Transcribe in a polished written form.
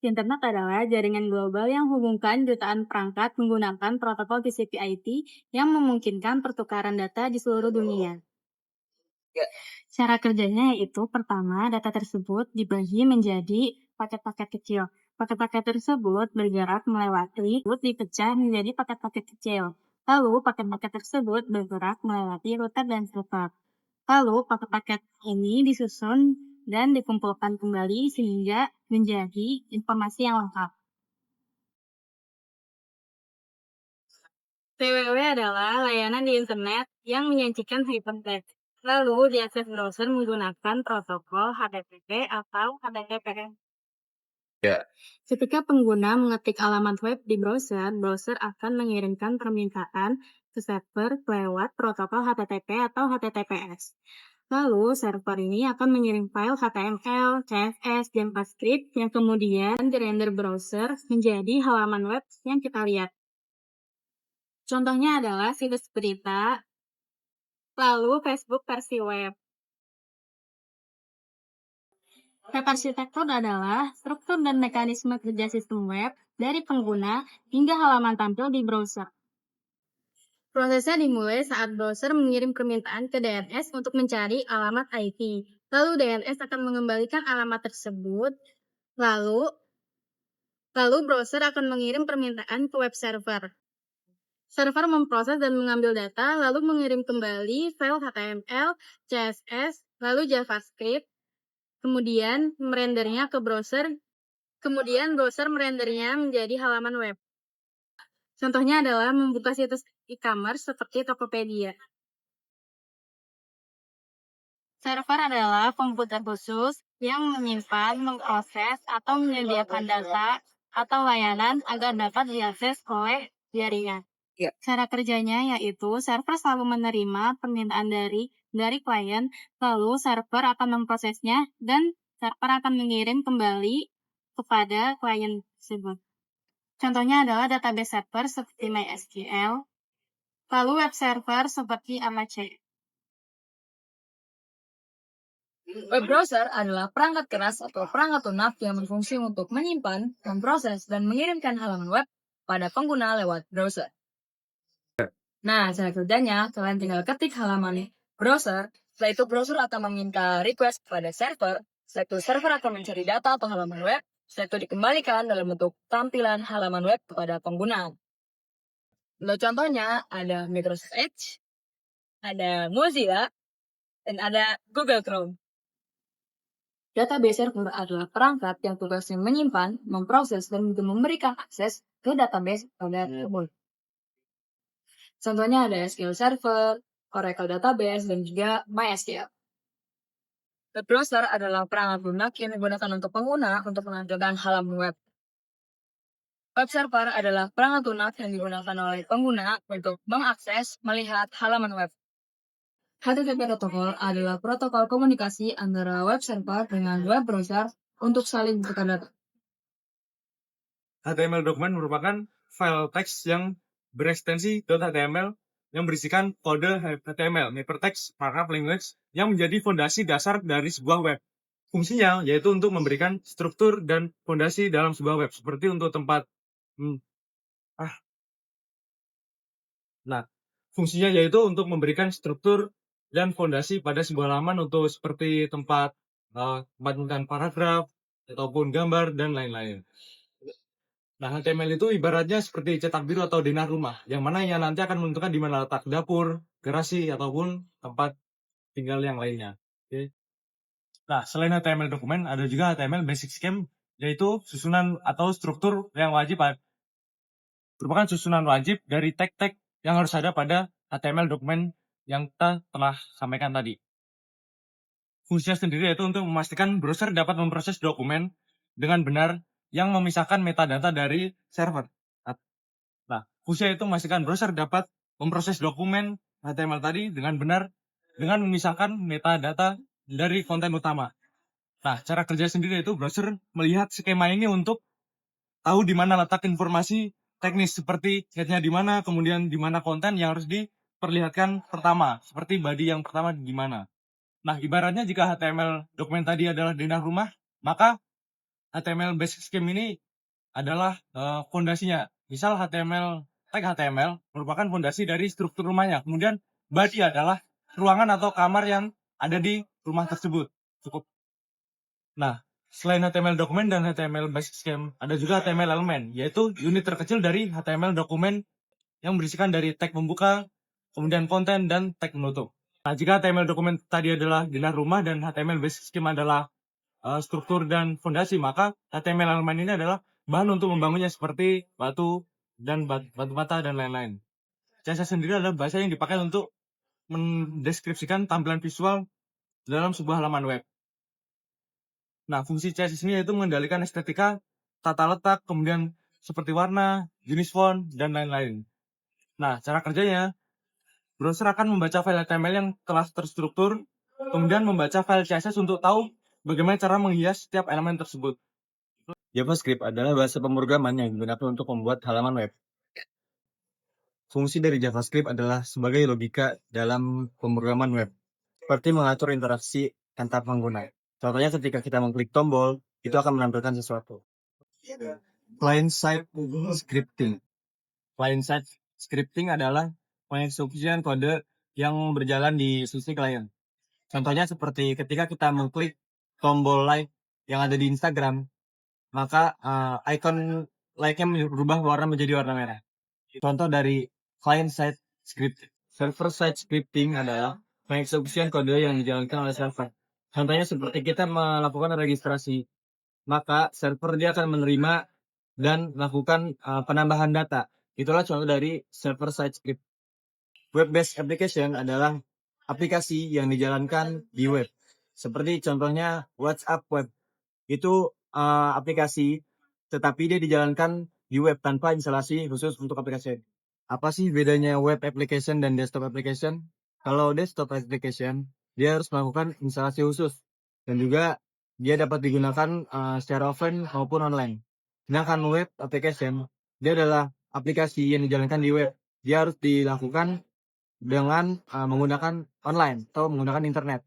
Internet adalah jaringan global yang menghubungkan jutaan perangkat menggunakan protokol TCP/IP yang memungkinkan pertukaran data di seluruh dunia. Ya. Cara kerjanya yaitu pertama, data tersebut dibagi menjadi paket-paket kecil. Paket-paket tersebut bergerak melewati, dipecah menjadi paket-paket kecil. Lalu, paket-paket tersebut bergerak melewati router dan server. Lalu, paket-paket ini disusun dan dikumpulkan kembali sehingga menjadi informasi yang lengkap. PWW adalah layanan di internet yang menyajikan hypertext. Lalu diakses browser menggunakan protokol HTTP atau HTTPS. Ya. Ketika pengguna mengetik alamat web di browser, browser akan mengirimkan permintaan ke server lewat protokol HTTP atau HTTPS. Lalu, server ini akan mengirim file HTML, CSS, dan JavaScript yang kemudian dirender browser menjadi halaman web yang kita lihat. Contohnya adalah situs berita, lalu Facebook versi web. Web arsitektur adalah struktur dan mekanisme kerja sistem web dari pengguna hingga halaman tampil di browser. Prosesnya dimulai saat browser mengirim permintaan ke DNS untuk mencari alamat IP. Lalu DNS akan mengembalikan alamat tersebut. Lalu browser akan mengirim permintaan ke web server. Server memproses dan mengambil data, lalu mengirim kembali file HTML, CSS, lalu JavaScript, kemudian merendernya ke browser, kemudian browser merendernya menjadi halaman web. Contohnya adalah membuka situs e-commerce seperti Tokopedia. Server adalah komputer khusus yang menyimpan, memproses, atau menyediakan data atau layanan agar dapat diakses oleh jaringan. Ya. Cara kerjanya yaitu server selalu menerima permintaan dari klien, lalu server akan memprosesnya dan server akan mengirim kembali kepada klien tersebut. Contohnya adalah database server seperti MySQL, lalu web server seperti Apache. Web browser adalah perangkat keras atau perangkat lunak yang berfungsi untuk menyimpan, memproses, dan mengirimkan halaman web pada pengguna lewat browser. Nah, cara kerjanya, kalian tinggal ketik halaman browser, setelah itu browser akan meminta request pada server, setelah itu server akan mencari data atau halaman web, setelah itu dikembalikan dalam bentuk tampilan halaman web kepada pengguna. Untuk contohnya, ada Microsoft Edge, ada Mozilla, dan ada Google Chrome. Database server adalah perangkat yang tugasnya menyimpan, memproses, dan juga memberikan akses ke database pada tersebut. Contohnya ada SQL Server, Oracle Database, dan juga MySQL. Web browser adalah perangkat lunak yang digunakan untuk pengguna untuk menampilkan halaman web. Web server adalah perangkat lunak yang digunakan oleh pengguna untuk mengakses, melihat halaman web. HTTP protokol adalah protokol komunikasi antara web server dengan web browser untuk saling bertukar data. HTML dokumen merupakan file teks yang berekstensi .html yang berisikan kode HTML, Hypertext Markup Language, yang menjadi fondasi dasar dari sebuah web. Fungsinya yaitu untuk memberikan struktur dan fondasi dalam sebuah web, seperti untuk tempat fungsinya yaitu untuk memberikan struktur dan fondasi pada sebuah halaman untuk seperti tempat menuliskan paragraf ataupun gambar dan lain-lain. Nah, HTML itu ibaratnya seperti cetak biru atau denah rumah, yang mana yang nanti akan menentukan di mana letak dapur, garasi, ataupun tempat tinggal yang lainnya. Oke. Nah, selain HTML dokumen, ada juga HTML basic scheme, yaitu susunan atau struktur yang wajib, merupakan susunan wajib dari tag-tag yang harus ada pada HTML dokumen yang kita telah sampaikan tadi. Fungsinya sendiri yaitu untuk memastikan browser dapat memproses dokumen dengan benar yang memisahkan metadata dari server. Nah, fungsinya itu memastikan browser dapat memproses dokumen HTML tadi dengan benar dengan memisahkan metadata dari konten utama. Nah, cara kerja sendiri itu browser melihat skema ini untuk tahu di mana letak informasi teknis seperti headnya di mana, kemudian di mana konten yang harus diperlihatkan pertama, seperti body yang pertama di mana. Nah, ibaratnya jika HTML dokumen tadi adalah denah rumah, maka HTML basic scheme ini adalah fondasinya. Misal tag HTML merupakan fondasi dari struktur rumahnya. Kemudian body adalah ruangan atau kamar yang ada di rumah tersebut. Cukup. Nah, selain HTML dokumen dan HTML basic scheme, ada juga HTML elemen, yaitu unit terkecil dari HTML dokumen yang berisikan dari tag pembuka, kemudian konten, dan tag penutup. Nah, jika HTML dokumen tadi adalah dinar rumah dan HTML basic scheme adalah struktur dan fondasi, maka HTML elemen ini adalah bahan untuk membangunnya seperti batu dan batu bata dan lain-lain. CSS sendiri adalah bahasa yang dipakai untuk mendeskripsikan tampilan visual dalam sebuah halaman web. Nah, fungsi CSS ini yaitu mengendalikan estetika, tata letak, kemudian seperti warna, jenis font, dan lain-lain. Nah, cara kerjanya, browser akan membaca file HTML yang telah terstruktur, kemudian membaca file CSS untuk tahu bagaimana cara menghias setiap elemen tersebut. JavaScript adalah bahasa pemrograman yang digunakan untuk membuat halaman web. Fungsi dari JavaScript adalah sebagai logika dalam pemrograman web, seperti mengatur interaksi antar pengguna. Contohnya ketika kita mengklik tombol, itu akan menampilkan sesuatu. Client-side scripting. Client-side scripting adalah pengeksekusian kode yang berjalan di sisi klien. Contohnya seperti ketika kita mengklik tombol like yang ada di Instagram, maka icon like-nya berubah warna menjadi warna merah. Contoh dari client-side scripting. Server-side scripting adalah pengeksekusian kode yang dijalankan oleh server. Contohnya seperti kita melakukan registrasi, maka server dia akan menerima dan melakukan penambahan data. Itulah contoh dari server-side script. Web-based application adalah aplikasi yang dijalankan di web. Seperti contohnya WhatsApp web. Itu aplikasi, tetapi dia dijalankan di web tanpa instalasi khusus untuk aplikasi. Apa sih bedanya web application dan desktop application? Kalau desktop application, dia harus melakukan instalasi khusus. Dan juga dia dapat digunakan secara offline maupun online. Sedangkan web application, dia adalah aplikasi yang dijalankan di web. Dia harus dilakukan dengan menggunakan online atau menggunakan internet.